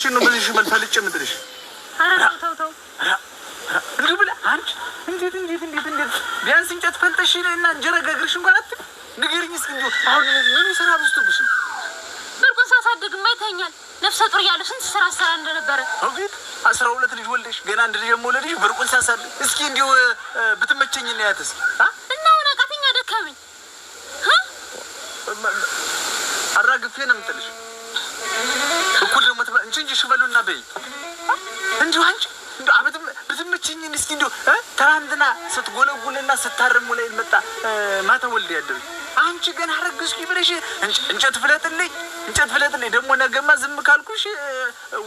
شنو بديش من فلتش مدريش تو نقول አንቺ እንዴት ቢያንስ እንጨት ፈልጠሽ እና እንጀራ ጋግርሽ እንኳን አትል ንገሪኝ እስኪ እንደው አሁን ምን ስራ ብስጥብሽ ነው ብርቁን ሳሳድግ ማይተኛል ነፍሰ ጡር ያለው ስንት ስራ ሰራ እንደነበረ አውቂት 12 ልጅ ወልደሽ ገና አንድ ልጅ ወለድሽ ብርቁን ሳሳድግ እስኪ እንደው ብትመቸኝ ነው ያተስ እና ወራቃተኛ ደከመኝ አራግፌ ነው የምጥልሽ እኩል ደግሞ እንጂ ሽበሉና በይ እንደው አንቺ እንደው አበትም ብትመቸኝ እስኪ እንደው ትናንትና ስትጎለጉልና ስታርሙ ላይ መጣ ማታ ወልድ ያደረ አንቺ ገና አረግስኩ ይብለሽ እንጨት ፍለጥልኝ ደግሞ ነገማ ዝም ካልኩሽ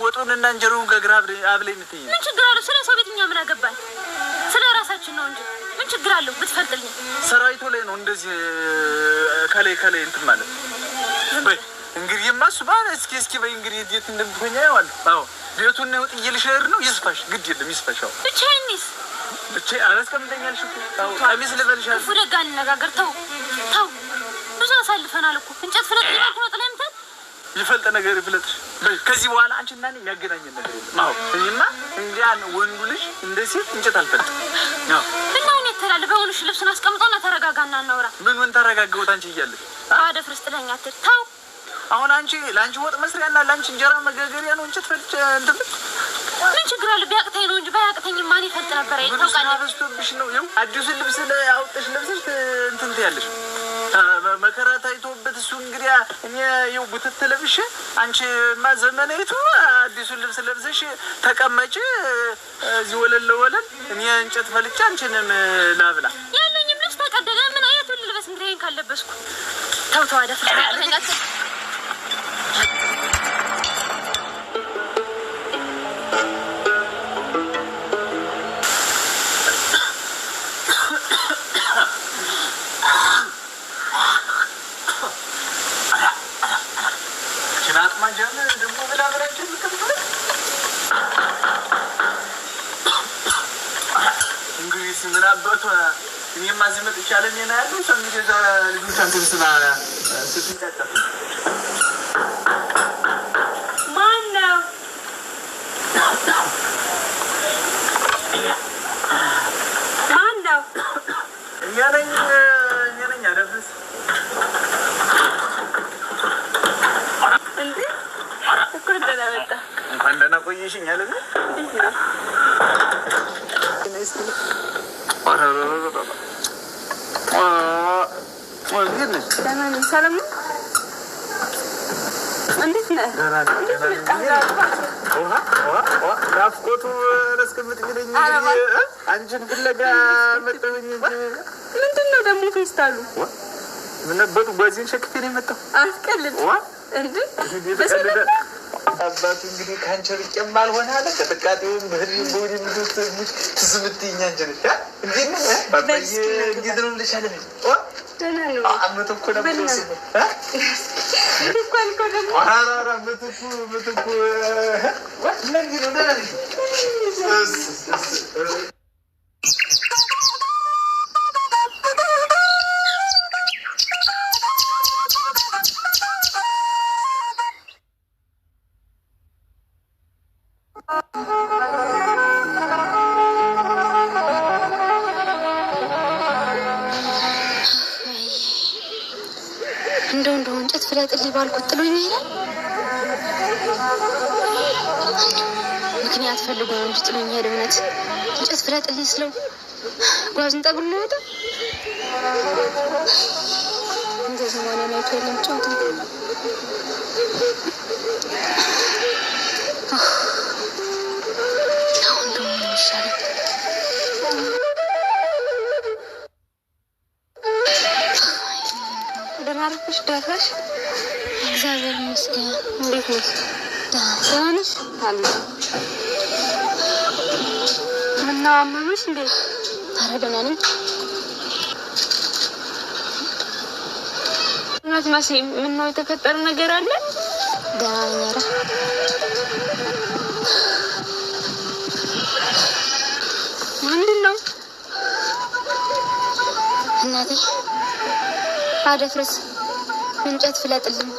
ወጡንና እንጀራውን ጋግራ አብለኝ ምትይ ምን ችግር አለው ስለ ሰው ቤትኛ ምን አገባኝ ስለ ራሳችን ነው እንጂ ምን ችግር አለው ብትፈልጥልኝ ሰራዊቱ ላይ ነው እንደዚህ ከላይ እንትን ማለት በይ እንግዲህ ማስባ እስኪ በይ እንግዲህ እንዴት እንደምትሆኛ ያዋል አዎ ቤቱን ነው ጥይልሽር ነው ይስፋሽ ግድ የለም ይስፋሻው ብቻዬንስ አላስቀምጠኛልሽ ታው አሚስ ለበልሻል ወደጋን ነጋገር ታው ብዙ አሳልፈናል እኮ እንጨት ፍለጥ ይላልኩ ነው ጥለምታ ይፈልጥ ነገር ይፍለጥሽ ከዚህ በኋላ አንቺና እኔ የሚያገናኘን ነገር የለም አዎ እኔማ እንዲያን ወንዱ ልጅ እንደዚህ እንጨት አልፈልጥ ነው እና እኔ ተላለ በወሉሽ ልብስን አስቀምጠውና ተረጋጋና እናውራ ምን ተረጋጋውት አንቺ እያለሽ አደ ፍርስጥ ለኛ ታው አሁን አንቺ ላንቺ ወጥ መስሪያና ላንቺ እንጀራ መጋገሪያ ነው እንጨት ፈልጭ እንትን ምን ችግር አለ ቢያቅተኝ ነው እንጂ ባያቅተኝ ማን ይፈልጥ ነበር አይታውቃለህ አበስቶብሽ ነው ይው አዲስ ልብስ ላይ አውጥሽ ለብሰሽ እንትን ትያለሽ መከራ ታይቶበት እሱ እንግዲህ እኔ ይው ጉትት ለብሽ አንቺ ማዘመናይቱ አዲስ ልብስ ለብሰሽ ተቀመጪ እዚህ ወለል እኔ እንጨት ፈልጭ አንቺንም ላብላ ያለኝም ልብስ ተቀደደ ምን አይነት ልብስ እንግዲህ ካለበስኩ ታው አደፍሽ ያለኛት እኔ ማዝመጥ ይቻላል እኔ ነው ያለው ሰምቼ ልጅ አንተስና ስትንቀጣ ማነው እኛ ነኝ አደፍስ እንዴ እኮ እንደናመጣ እንኳን ደህና ቆየሽኝ አለ ሰላም እንዴት ነህ? ናፍቆቱ ረስከምት ይለኝ አንቺን ፍለጋ መጣሁኝ እንጂ ምንድን ነው ደግሞ ፌስታሉ? ምን ነበሩ ጓዜን ሸክፌ ነው የመጣሁ። አትቀልድ እንዴ አባቱ እንግዲህ ካንቺ ርቄም አልሆነ አለ ተጠቃጤውን በህልም ቦዲ ምድት ትስምትኛ እንጂ እንዴ ነው ባባዬ እንግዲህ ነው ልሻለ ደህና ነው አመት እኮ ነበር እንኳን እኮ ደግሞ አራራ ምትኩ ወለንጊ ነው ደህና ነኝ እንደው እንጨት ፍለጥልኝ ባልኩት ጥሎኝ ነው ይላል። ምክንያት ፈልጎ ነው እንጂ ጥሎኝ ሄደ። እውነት እንጨት ፍለጥልኝ ስለው ጓዝን ጠብሎ ነው የወጣው። እንደዚህ ማለት ነው የለም ጨዋታ። አሁን ደግሞ ምን ይሻላል? ደናርኩሽ ዳፋሽ እግዚአብሔር ይመስገን። እንዴት ነሽ? ደህና ነሽ? አለ ምነው አመመሽ እንዴ? ኧረ ደህና ነኝ። እውነት መሲ ምነው የተፈጠረ ነገር አለ? ደህና ነኝ። ኧረ ምንድን ነው እናቴ? አደፍርስ እንጨት ፍለጥልኝ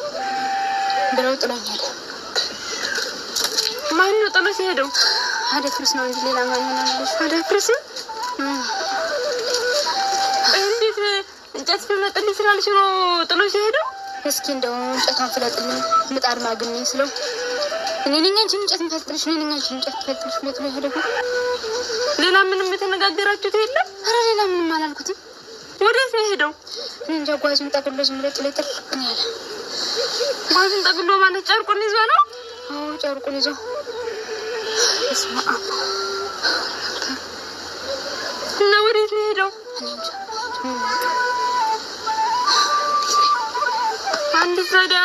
ብለው ጥሎኛል። ማን ነው ጥሎ ሲሄደው? አደፍርስ ነው እንጂ ሌላ ማን ይሆናል? አደፍርስ እንዴት እንጨት ፍለጥልኝ ስላለሽ ነው ጥሎ ሲሄደው? እስኪ እንደው እንጨቷን ፍለጥልኝ ምጣድ ማግኘኝ ስለው እኔ ነኝ አንቺ እንጨት ምፈልጥልሽ ነው ነኝ አንቺ እንጨት ፍለጥልሽ ብሎ ሄደው። ሌላ ምንም የተነጋገራችሁት የለም? ኧረ ሌላ ምንም አላልኩትም። ወዴት ነው ሄደው? እንጃ ጓዙን ጠቅልሎ ዝም ብሎ ጥሎ ጥርቅን ያለ። ጓዙን ጠቅልሎ ማለት ጨርቁን ይዞ ነው? አዎ ጨርቁን ይዞ። እስማ እና ወዴት ነው ሄደው? አንድ ዘዳ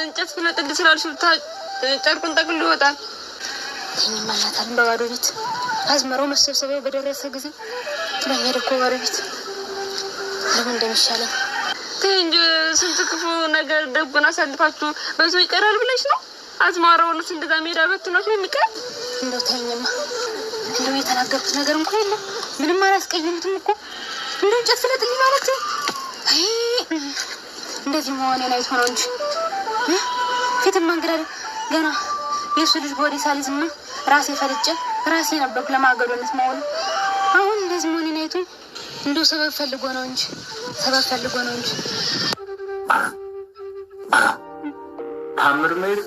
እንጨት ፍለጥልኝ ስላልሽ ጨርቁን ጠቅልሎ ይወጣል። ይመላታል በባዶ ቤት አዝመራው መሰብሰቢያ በደረሰ ጊዜ ጥሎኝ ሄደ እኮ ባዶ ቤት። ለምን እንደሚሻለኝ እንጂ ስንት ክፉ ነገር ደጉን አሳልፋችሁ በዛው ይቀራል ብለሽ ነው? አዝመራውን እንደዛ ሜዳ በትኖት ነው የሚቀር? እንደው ተይኝማ፣ እንደው የተናገርኩት ነገር እንኳን የለም። ምንም አላስቀየምኩትም እኮ እንደው እንጨት ፍለጥልኝ ማለት ነው። አይ እንደዚህ መሆኔን አይቶ ነው እንጂ ፊትማ እንግዲህ ገና የሱ ልጅ ወዲ ሳልዝማ ራሴ ፈልጬ ራሴ ነበርኩ ለማገዶነት መሆኑ። አሁን እንደዚህ መሆኔን አይቶ እንደው ሰበብ ፈልጎ ነው እንጂ ታምር ማለት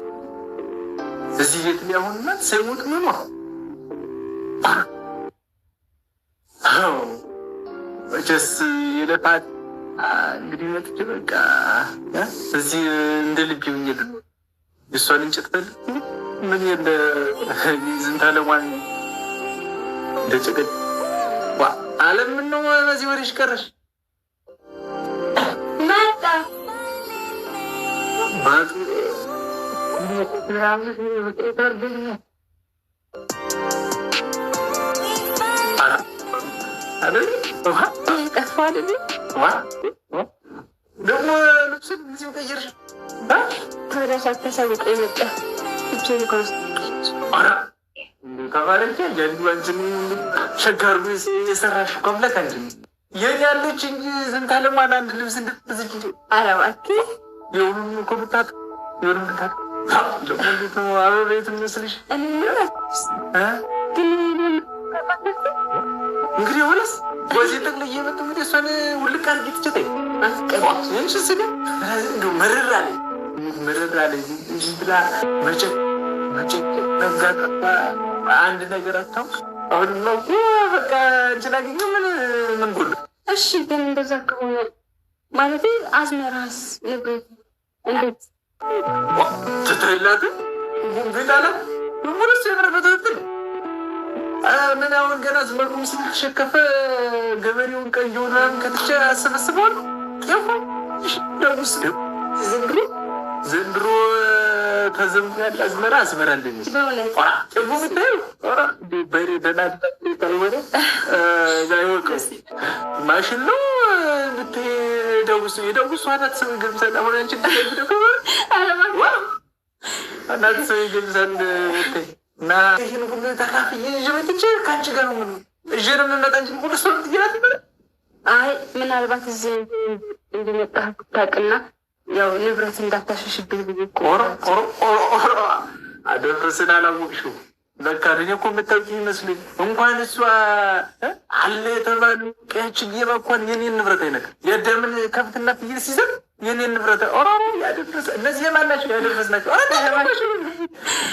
እዚህ ቤት ላይ አሁንና ሰይሞት ነው ነው ወጀስ የለፋት እንግዲህ መጥቼ በቃ እዚህ እንደ ልብ ይሁን የሷን እንጨት ምን እንደ ዝንታለማን እንደ ጨቀጥ ዓለም ነው በዚህ ወሬሽ ቀረሽ መጣ ባቱ ደግሞ ልብስን ጊዜው ቀይርሽ ተረሳት ተሰውቆ የመጣ እጅን ኮስት ከማለች ጃንዱንችን ሸጋሩ የሰራሽ ኮምፕሌት አንቺ የኔ ያለች እንጂ ዝንታለም አንድ ልብስ እንድትዝጂ አላዋቂ የሁሉም ኮምፕታት የሁሉም ደግሞ እንዴት ነው አበቤት መስልሽ እንግዲህ ሆነስ በዚህ ጠቅልዬ እየመጡ እንግዲህ እሷን ውልቅ አድርጌ ትችተኝ አስቀባሽ ስጋ እንደው መረራ ላይ ዝም ብላ መጨቅ ነጋጣ አንድ ነገር አታውቅ። አሁን ነው በቃ እንትን አገኘሁ ምን ጉድ። እሺ ግን እንደዛ ከሆነ ማለት አዝመራስ ንብረት እንዴት ትትላቱ ጉንብታላ ሙሉስ የምረበተት ምን አሁን ገና ዝመርኩም ሲሸከፈ ገበሬውን ቀየውናም ከተቻ አሰበስበዋል ያው ደውስ ዘንድሮ ተዘምቶ ያለ አዝመራ እንደሚስ ጭቡ ምታዩ በሬ ደህና ታልወደ ዛይወቀስ ማሽን ነው የደውሱ አናት ሰው ይገብሳል። አሁን አንቺ እንደደብደው አናት ሰው ይገብሳል እና ይህን ሁሉ ተካፍዬ ጀመትቼ ከአንቺ ጋር ነው ምን እጀር የምመጣ እንጂ ሁሉ ሰው ትይራት ነበር። አይ ምናልባት እዚህ እንደመጣህ ታውቅና ያው ንብረት እንዳታሸሽብኝ ብዬ ቆሮ አደረስን አላወቅሽው። በቃ እኔ እኮ የምታውቂኝ ይመስለኝ እንኳን እሷ አለ የተባሉ ቀያችን የባኳን የኔን ንብረት አይነካም። የደምን ከብትና ፍየል ሲዘር የኔን ንብረት ያደረሰ እነዚህ የማናቸው ያደረስናቸው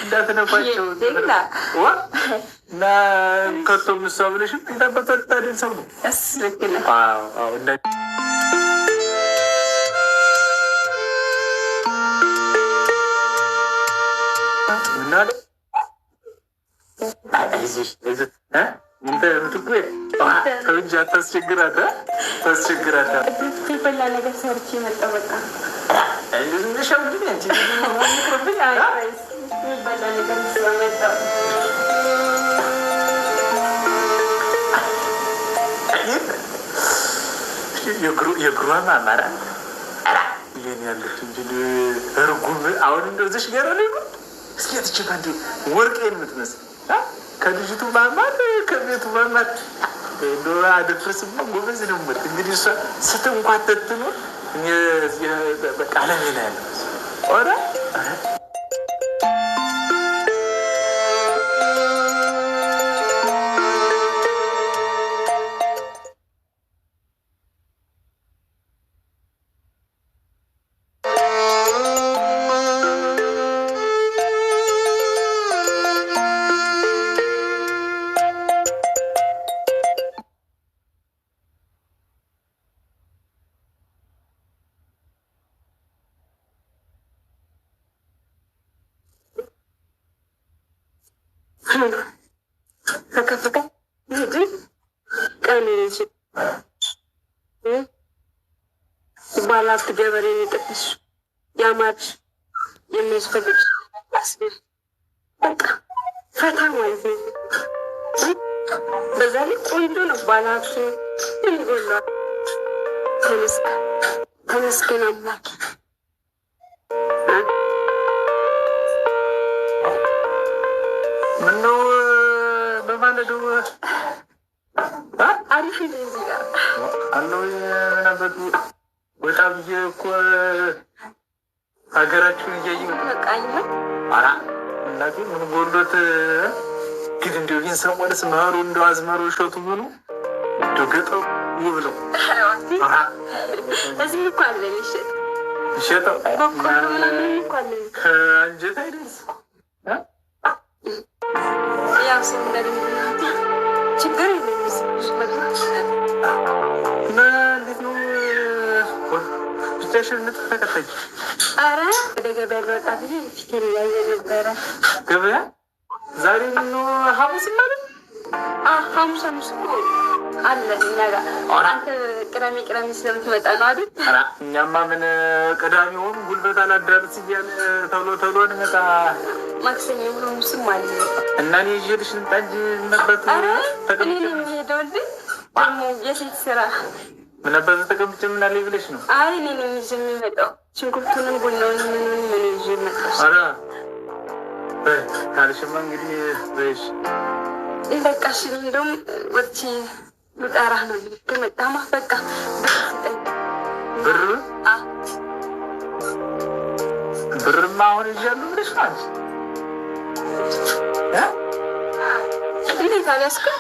እንዳትነኳቸው እና ከቶም እሷ ብለሽም እንዳበታታደን ሰው ነው እስልክነ ምናለ እንጂ አታስቸግራት በላ ነገር ሰርቼ መጣሁ። በቃ ሸምድ ቅርብኝ በላ ነገር ስለመጣሁ የእግሯ ማማራ ይህን ያለች እንጂ እርጉም አሁን እንደዚሽ ገረ እስኪ ትችባ እንዲ ወርቄን የምትመስል ከልጅቱ ማማት ከቤቱ ማማት ዶራ አደፍርስማ ጎበዝ ነው ምት እንግዲህ እሷ ስትንኳተት ትኖር በቃ ለሜና ያለ ኦራ ተከፍተ ይሄ ቀን ባላት ገበሬ የጠቅሽ ያማች የሚያስፈልግ አስቤ በቃ ፈታ ማለት ነው። በዛ ላይ ቆንጆ ነው። ባላት ይጎላል። ተመስገን አምላክ። ምነው በማለዱ አሪፍ እንደዚህ ጋር አለው የነበሩ ወጣ ብዬ እኮ ሀገራችሁን እያየሁ በቃኝ። አራ እናቴ ምን ጎሎት ግን እንደው ይህን ሰሞንስ መኸሩ እንደው አዝመሩ እሸቱ ምኑ እንደው ገጠሩ ውብ ነው። እዚህ እኮ አለ ይሸጠው ከአንጀት አይደርስ ያው ሲምበል ችግር የለም። እና እንዴት ነው ብቻሽን ተከተኝ? አረ ወደ ገበያ ልወጣ ብዬ ፊቴን እያየ ነበረ። ገበያ ዛሬ ምነው ሐሙስ ማለት? ሐሙስ እኮ አለ እኛ ጋር። አንተ ቅዳሜ ስለምትመጣ ነው አይደል? ኧረ እኛማ ምን ቅዳሜ ሆኑ ጉልበት አላዳርስ እያለ ቶሎ እንመጣ። ማክሰኞ ሐሙስም አለ እና እኔ ይዤልሽ ልምጣ እንጂ መበት እኔ ነው የምሄደው እንዴ? የሴት ስራ ምን ነበር ተቀምጬ ምን አለኝ ብለሽ ነው? አይ እኔ ነው ይዤ የምመጣው ሽንኩርቱንም ቡናውን ምን ይዤ መጣሁ። ኧረ ካልሽማ እንግዲህ በይሽ በቃሽ። እንደውም ወጥቼ ልጠራህ ነው ከመጣማ በቃ ብር ብርማ አሁን ይዣለሁ ብለሽ ነው አንቺ? እንዴት አልያዝክም?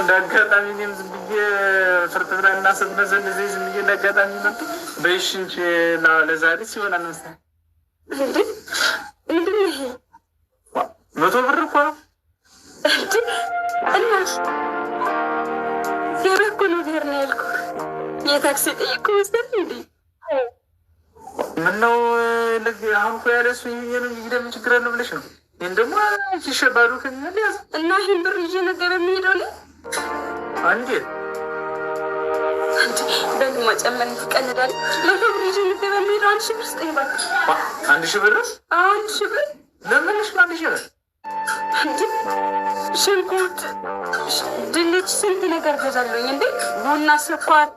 እንዳጋጣሚ እኔም ዝም ብዬ ፍርት ብላ እና ስትመዘን እዚህ ዝም ብዬ እንዳጋጣሚ መጡ። በይሽ እንጂ ለዛሬ ሲሆን አነሳ ምንድን ነው ይሄ? 100 ብር እኮ ነው። እና ገበያ እኮ ነው ብሄር ነው ያልኩህ። የታክሲ ጠይቁ መሰለኝ እንዴ? ምነው አሁን እኮ ያለ እሱ ይሄን እንግዲህ ምን ችግር አለው ብለሽ ነው? ይሄን ደግሞ ሲሸባሉ ከሚል ያዝ እና ይሄን ብር ይዤ ነገር የሚሄደው ነው አንዴ ደግሞ ጨመን ትቀልዳለህ። ለምን ይዤ ነገር የሚሄደው 1000 ብር ስጠኝ እባክህ። 1000 ብር? 1000 ብር ለምንሽ 1000 ብር? ሽንኩርት፣ ድንች፣ ስንት ነገር ገዛለሁኝ እንዴ? ቡና፣ ስኳር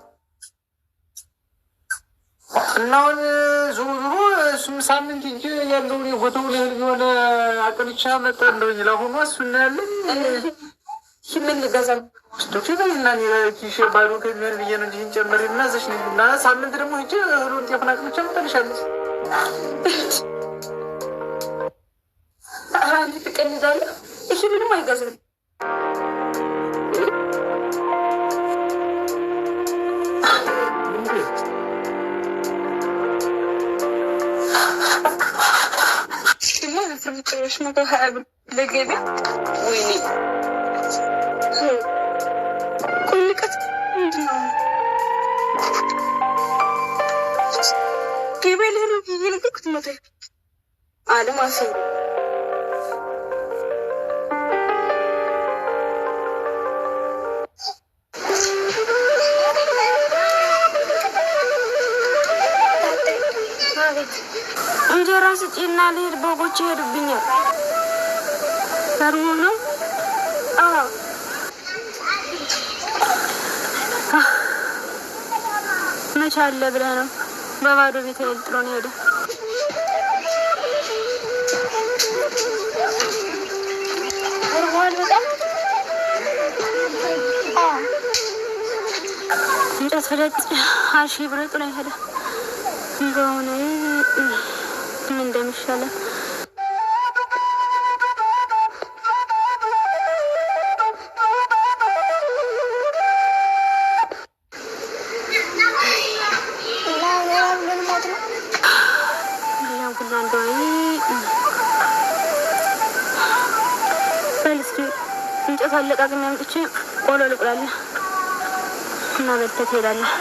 እና አሁን ዞሮ እሱም ሳምንት እንጂ ያለውን የቦታውን ያህል የሆነ አቅልቻ መጣ እንደውኝ ለአሁኑ እሱን ያለኝ ምን ልገዛል እና ኪሽ ባሉ ከሚሆን ብዬ ነው እንጂ ጨመሪ እና ዘሽ እና ሳምንት ደግሞ ሂጅ ሁሉን ጤፍና አቅልቻ መጣልሻለች። አንድ ትቀልዳለህ። ይሄ ምንም አይገዛም። ፍርምጭሮች 120 ብር ለገበያ። ወይኔ ቁልቀት ምንድን ነው? ገበያ ላይ ነው ብዬ ነገርኩት። መቶ አለም አሰብ እንጀራ ስጪና ልሄድ፣ በጎች ይሄዱብኛል። ተርሞ ነው። መቼ አለ ብለህ ነው? በባዶ ቤት ጥሎ ነው ሄደ። እንጨት ፍለጥ 10 ብር ጥሎ ሄደ። በሆነ ምን እንደሚሻለው እንጨት አለቃቅሜ አምጥቼ ቆሎ ልቁላለሁ እና በልተህ ትሄዳለህ።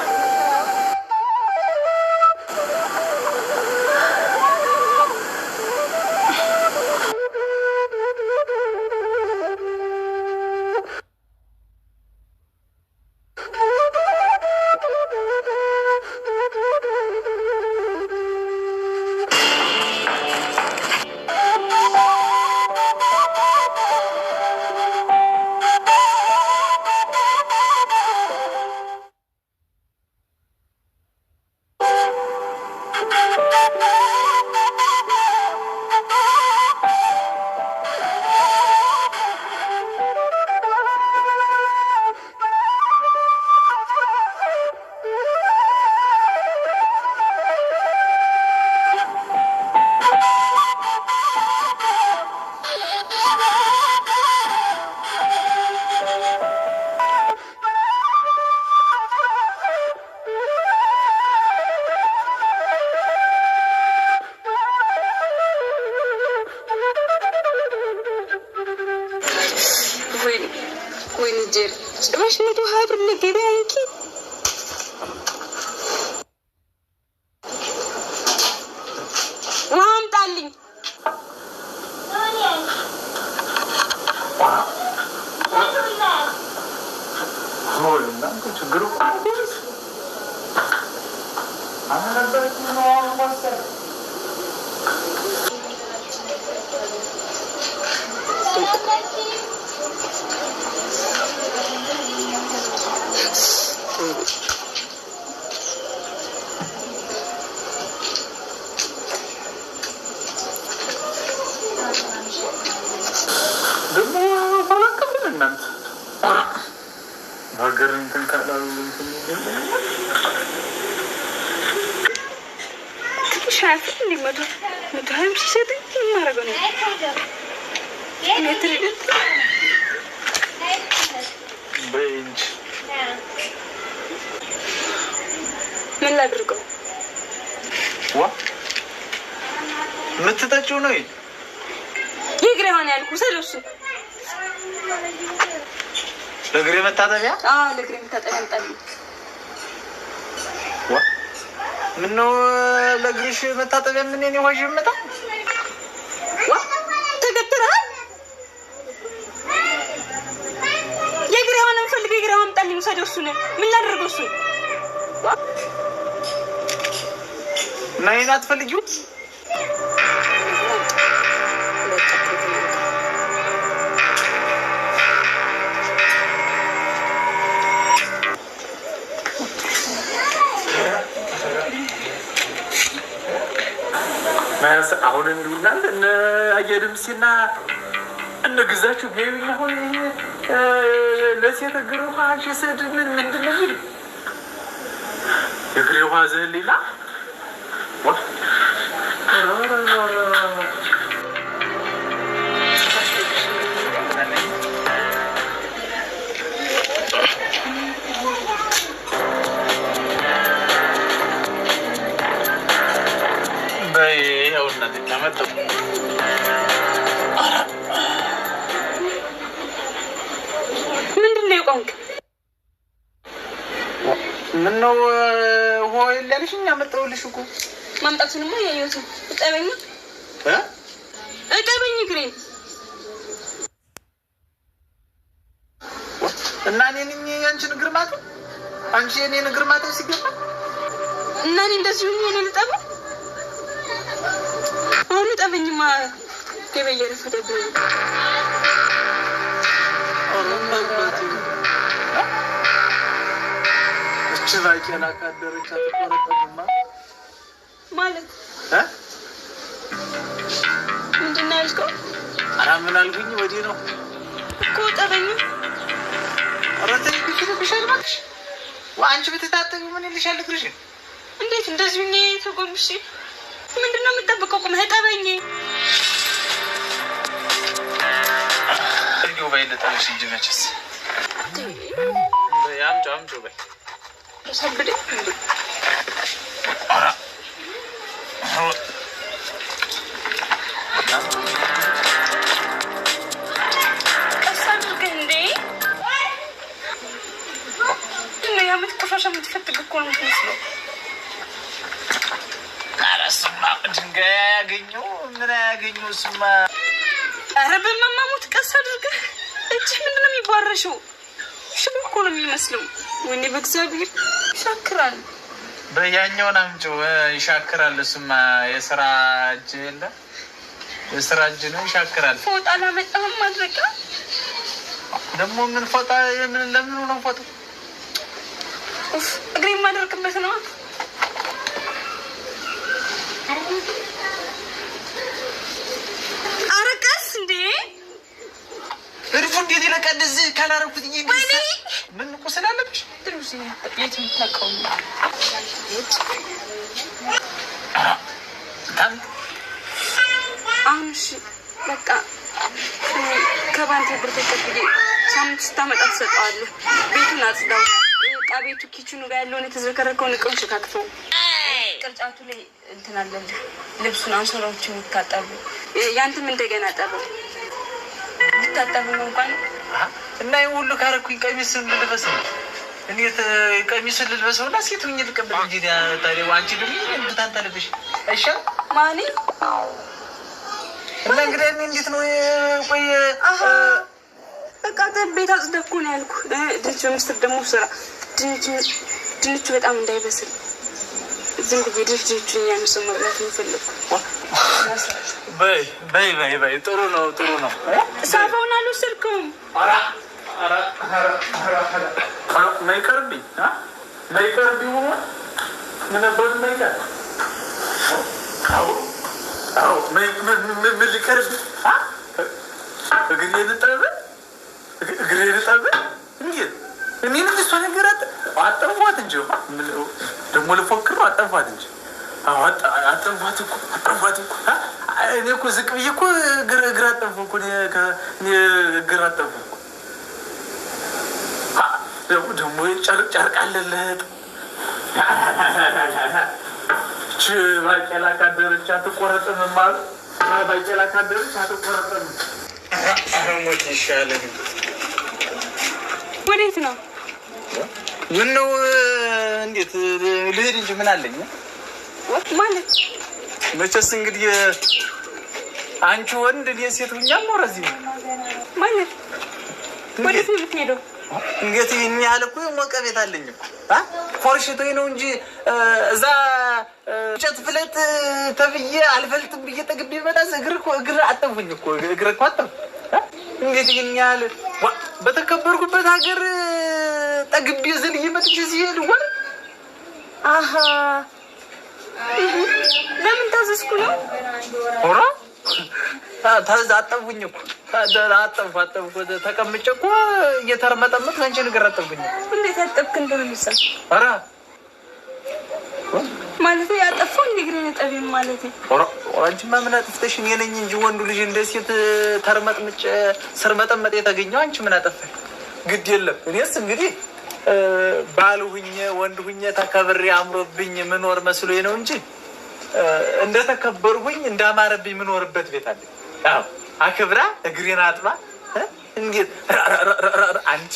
شايف اللي متهم سيدي ما رجعني نتريد بنج من لا درجة وا متى تجوني يجري هنا الكو سلوسو لقري متى تبيع لقري متى تبيع وا منو لقريش متى تبيع منين يواجه متى وا تقدرها يجري هنا نفلق يجري هنا متعلم سلوسونه من لا درجة وا ناينا تفلقيو ما አሁን እንደውናል እነ አየድምሲና እነ ግዛችሁ ቢዩኝ አሁን ለሴት ግሩሃ ሽሰድ ምንድነው ይል የግሩሃ ዘሊላ ዋ ምንድነው የቆንክ ምነው ሆይ ለልሽኛ መጣውልሽ እኮ ማምጣቱንማ ያየሁት እጠበኝ እጠበኝ ግሬን እና እኔ ያንቺን ግርማት አንቺ የኔን ግርማት ሲገባ እና እኔ እንደዚህ ሆኜ እኔ ልጠባ አሁን እጠበኝማ ገበየረ ፈደብኝ ችላቂና ካደረቻ ተቆረጠማ ማለት ምንድነው ያልከው? ኧረ ምን አልኩኝ ወዲህ ነው እኮ ጠበኝ አረተኝ ቢሽል ባክሽ ወአንቺ ብትታጠቢ ምን ይልሻል ግርሽ እንዴት እንደዚህ ሆኜ ተጎምሽ ምንድነው የምጠብቀው? ቁም ጠበኝ እንዴው ባይለጠልሽ እንጂ መችስ ያምጫም ጆበይ ሰብደ አራ አሳድርግ እንዴ እና የምትከፋሻ የምትፈትግ እኮ ነው የምትመስለው። ኧረ ስማ ድንጋይ ያገኘው ምን ያገኘው ስማ ኧረ በማማሙት ቀስ አድርገህ እጅ ምንድነው የሚባረሽው? ሽሉ እኮ ነው የሚመስለው። ወይኔ በእግዚአብሔር ይሻክራል። በያኛውን አምጪው ይሻክራል። እሱማ የስራ እጅ የለ የስራ እጅ ነው ይሻክራል። ፎጣ አላመጣህም ማድረቃ ደግሞ ምን ፎጣ የምን ለምን ነው ፎጣ እግሬ የማደርግበት ነው። አረቀስ እንዴ እርፉ እንዴት ይለቃል? እዚህ ካላረኩት ምን ቁስል አለብሽ? ትሩሲ የት የምታውቀው አሁን እሺ በቃ ከባንተ ብር ተቀብዬ ሳምንት ስታመጣ ትሰጠዋለህ። ቤቱን አጽዳው። ዕቃ ቤቱ ኪችኑ ጋር ያለውን የተዝረከረከውን እቃውን ሸካክፈው። ቅርጫቱ ላይ እንትን አለልህ ልብሱን አንሶላዎቹ የሚታጠቡ ያንተም እንደገና ጠበው ይታጠቡ ነው እንኳን እና ይሄን ሁሉ ካረኩኝ ቀሚስን ልልበስ ነው። እንዴት ቀሚስን ልልበሰውና ሴት ሆኜ ልቀበል እንጂ ታዲያ አንቺ ደግሞ እንድታንተልብሽ አይሻል ማኒ እና እንግዲህ እንዴት ነው ቆይ በቃ ቤት አጽደኩ ነው ያልኩህ። ድንች በምስር ደግሞ ስራ ድንቹ በጣም እንዳይበስል ዝም ብዬ ድርጅቱን ያንሱ መብላት የሚፈልጉ በይ ጥሩ ነው ሳባውን አልወሰድከውም ማይቀርብኝ ምን ነበር ማይቀር ምን ሊቀርብ እግሬን ጠብ እንዴት እኔንም እሷ ነገር አጠፋት እንጂ ደግሞ ልፎክር አጠፋት እንጂ አጠፋት እኮ እኔ እኮ ዝቅ ብዬ እኮ እግር አጠፋሁ እኮ እኔ እግር አጠፋሁ ደግሞ ጨርቅ አለለት ባቄላ ካደረች አትቆረጥም ማለት ባቄላ ካደረች አትቆረጥም ሞት ይሻለኝ ወዴት ነው ምነው እንዴት ልሄድ እንጂ ምን አለኝ ማለት መቼስ እንግዲህ አንቺ ወንድ እኔ ሴት ሁኛም ነው ረዚህ ማለት ወዴት ነው የምትሄደው እንዴት ይሄን ያህል እኮ ሞቀ ቤት አለኝ እኮ ፎርሽቶኝ ነው እንጂ እዛ እንጨት ፍለጥ ተብዬ አልፈልጥም ብዬ ጠግቤ መጣስ እግር አጠፉኝ እኮ እግር እኮ አጠፉ እንዴት ይሄን ያህል በተከበርኩበት ሀገር ጠግቤ ዘልዬ መጥቼ ሲሄድ ወር አሃ ለምን ታዘዝኩ ነው ኦራ ታዛ አጠፉኝ እኮ አጠፉ ተቀምጬ እኮ እየተርመጠመጥ አንቺ ነገር አጠፉኝ እንዴት አጠብክ እንደሆነ ልሰም ኦራ ማለት ያጠፋው ንግሬን ጠቢም ማለት ኦራ አንቺማ ምን አጥፍተሽ እኔ ነኝ እንጂ ወንዱ ልጅ እንደ ሴት ተርመጥምጬ ስርመጠመጥ የተገኘው አንቺ ምን አጠፋሽ ግድ የለም እኔስ እንግዲህ ባልሁኝ ወንድ ሁኝ ተከብሬ አምሮብኝ ምኖር መስሎኝ ነው እንጂ እንደተከበርኩኝ እንዳማረብኝ ምኖርበት ቤት አለ አዎ አክብራ እግሬን አጥባ እንዴት አንቺ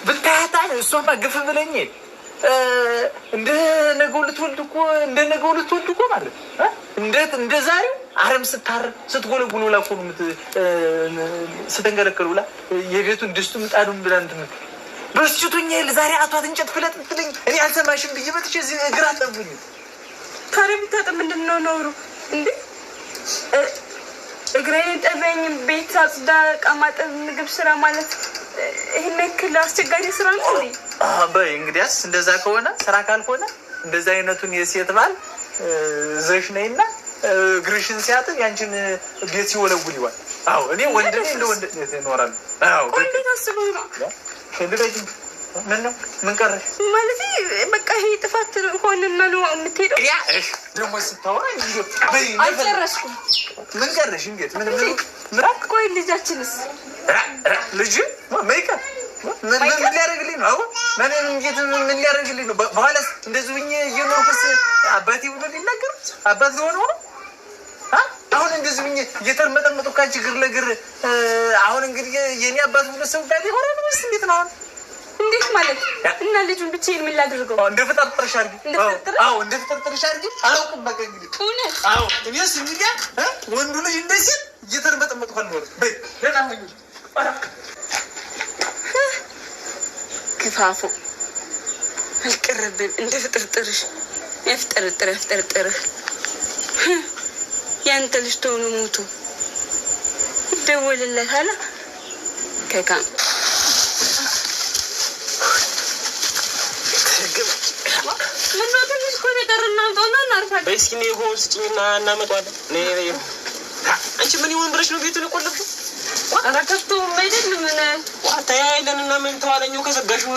ብታያታ እሷማ ግፍ ብለኝ እንደ ነገው ልትወልድ እኮ ማለት እንደ ዛሬው አረም ስትጎለጉል ውላ እኮ ነው ስትንገለከል ውላ የቤቱን ድስቱ ምጣዱን ብላ እንትን በስጭቶኛ ዛሬ አቷት እንጨት ፍለጥ ትለኝ እኔ አልሰማሽም ብዬ መጥቼ እዚህ እግር አጠቡኝ ታዲያ ብታጠብ ምንድን ነው ነውሩ እንዴ እግሬን ጠበኝ ቤት አጽዳ ዕቃ ማጠብ ምግብ ስራ ማለት ይሄን ያክል አስቸጋሪ ስራ ነው እንዴ በይ እንግዲያስ እንደዛ ከሆነ ስራ ካልሆነ እንደዛ አይነቱን የሴት ባል ዘሽ ነይና ግሪሽን ሲያጥብ ያንቺን ቤት ሲወለውል ይዋል አዎ እኔ ወንድ ነኝ እንደ ወንድ እኖራለሁ አዎ እንዴ ታስበው ነው እንዴ ምን ቀረሽ ማለት በቃ ይሄ ጥፋት ሆነና ነው የምትሄደው ያ እሺ ደግሞ ስታወራ እንዴ በይ አልጨረስኩም ምን ቀረሽ እንዴት ምን ቆይ ልጃችንስ ልጅ ማይካ ምን ሊያደርግልኝ ነው ምን ሊያደርግልኝ ነው በኋላስ እንደዚህ እየኖርኩስ አባቴ ብሎ ሊናገር አባት ሆኖ አሁን እንደዚህ እየተርመጠመጡ ካንቺ ግር ለግር አሁን እንግዲህ የኔ አባት ብሎ ሰው ጋር ይሆናል ወይስ እንዴት ነው እንዴት ማለት እና ልጁን ብቻዬን ምን ላድርገው እንደፈጠርሽ አድርጊ አዎ እንደፈጠርሽ አድርጊ አላውቅም በቃ እንግዲህ እውነት አዎ እኔስ እንግዲህ ወንዱ ልጅ እንደዚህ እየተርመጠመጡ ነው በይ ለና ሆኝ ክፋፉ አልቀረብም እንደ ፍጥርጥርሽ ያፍጠርጥርህ ያንተ ልጅ ተሆኑ ሞቱ ደወልለታል ከካም ምን ነው ትንሽ እኮ የቀረና አምጣውና እናርፋለን በስኪ ነው ሆን ስጪኝና እናመጣዋለን ነይ አንቺ ምን ይሆን ብለሽ ነው ቤቱን የቆለፍሽው አራከፍቱ ማይደል ምን ተያይለንና ምን ተዋለኝው ከዘጋሽው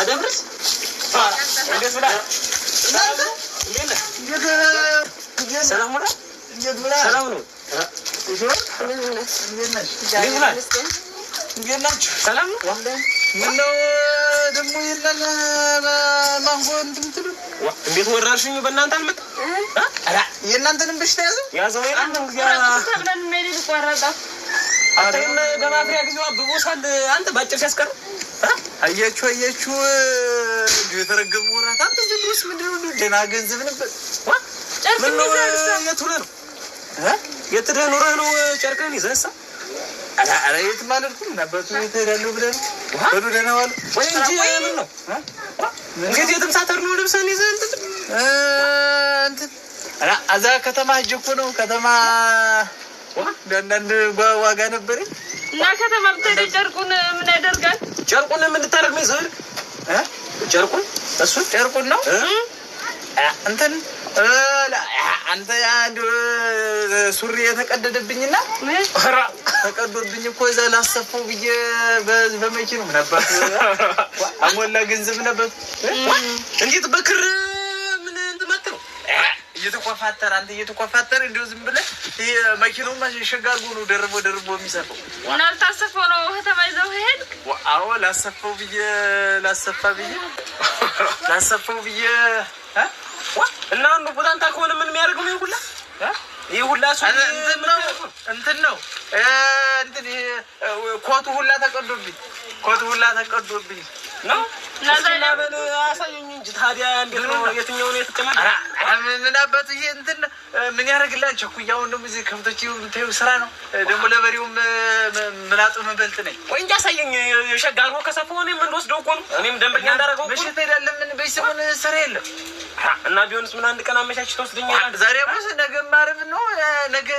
አደብርስ እንዴት ብላ ሰላም ነው ሰላም ነው ሰላም ነው ምነው ደግሞ የለን ማንጎ እንትምትሉ እንዴት ወራርሽኝ በእናንተ አልመጣ የእናንተንም በሽታ ያዘው ተብለን ሜዲል ቆረጣ አታይም በማፍሪያ ጊዜው አብቦሳል አንተ ባጭር ሲያስቀር አያችሁ የተረገሙ ወራት አንተ ዝብሩስ ምንድነው ደና ገንዘብ ነበር ምን ነው የቱለ ነው የትደ ኑረህ ነው ጨርቀን ይዘሳ ኧረ የትም አልሄድኩም። አባቱ ትሄዳለሁ ብለህ ነው? በሉ ደህና ዋሉ ወይ እንጂ ምን ነው እንግዲህ የትም ሳትሄድ ነው ልብስህን ይዘህ እንትን እዛ ከተማ ሂጅ እኮ ነው። ከተማ አንዳንድ ዋጋ ነበረኝ እና ከተማ ብትሄድ ጨርቁን ምን ያደርጋል? ጨርቁን ምን ልታደርግ ነው ይዘህ ጨርቁን እሱን ጨርቁን ነው እንትን አንተ አንድ ሱሪ የተቀደደብኝና ተቀዶብኝ እኮ እዛ ላሰፋው ብዬ በመኪናው ነበር። አሞላ ገንዘብ ነበር። እንዴት በክር ምን እንትመጥሩ እየተቆፋተረ አንተ እየተቆፋተረ እንደው ዝም ብለህ ይሄ መኪናው ማሸጋርጉ ነው ደርቦ የሚሰፋው እና ታሰፋው ነው ከተማ ይዘው ሄድ። አዎ ላሰፋው ብዬ እና አንዱ ቦታን ታከሆነ ምን የሚያደርገው ነው ሁላ ይሁላ ሰው እንትን ነው እንትን ኮቱ ሁላ ተቀዶብኝ ነው ናዛላ በል አሳየኝ እንጂ ታዲያ እንዴት ነው የትኛው ነው የተቀመጠ ምን አባቱ ይሄ እንትን ምን ያደርግላል ቸኩያው እንደም እዚህ ከብቶች እንተው ስራ ነው ደግሞ ለበሪውም ምላጡ መበልጥ ነኝ ወይ እንጂ አሳየኝ ሸጋሩ ከሰፈው እኔም እንደወስደው እኮ ነው እኔም ደንበኛ እንዳደረገው እሺ ትሄዳለህ ምን በይሰውን ስራ የለም እና ቢሆንስ ምን አንድ ቀን አመቻች ተወስደኛል ዛሬ ወስ ነገ ማረብ ነው ነገ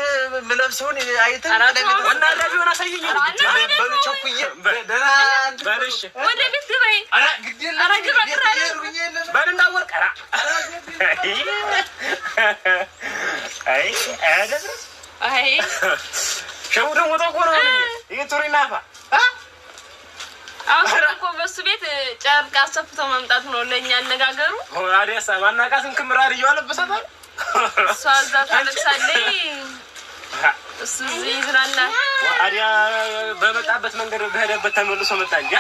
ምለብሰውን አይተህ እና ቢሆን አሳየኝ በሉ ቸኩዬ ደህና በልሽ ወደ ቤት ግባይ በልና ወርቀራ አይ ሸው ደግሞ ተቆራ ይቱሪናፋ አሁን እኮ በሱ ቤት ጨርቅ አሰፍቶ ማምጣት ነው ለኛ አነጋገሩ። አዲያስ ማናቃስን ክምራር ይዋለበሳታል እሷ እዛ ታለቅሳለች እሱ ይዝራና አዲያ በመጣበት መንገድ በሄደበት ተመልሶ መጣ እንጂ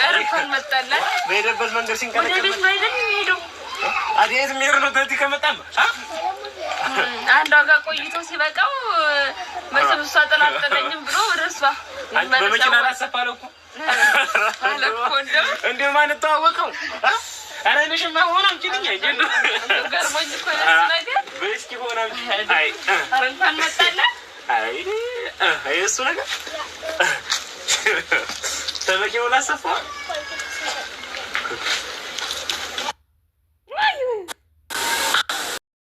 አረፋን መጣላ በሄደበት መንገድ ሲንቀለቀል ወደ ቤት ባይደል ሄደው አዲያ ዝምር ነው ተዚህ ከመጣም አንዷ ጋር ቆይቶ ሲበቃው መቼም እሷ ጠላጠለኝም ብሎ ወደሷ በመኪና ላሰፋለው እኮ እንዴ ማን ተዋወቀው አረንሽማ ሆነም ጭልኝ እንዴ ገርሞኝ እኮ ነገር በስኪ ሆነም አይ አረንፋን መጣላ አይ እሱ ነገር ተመኪው ላሰፋው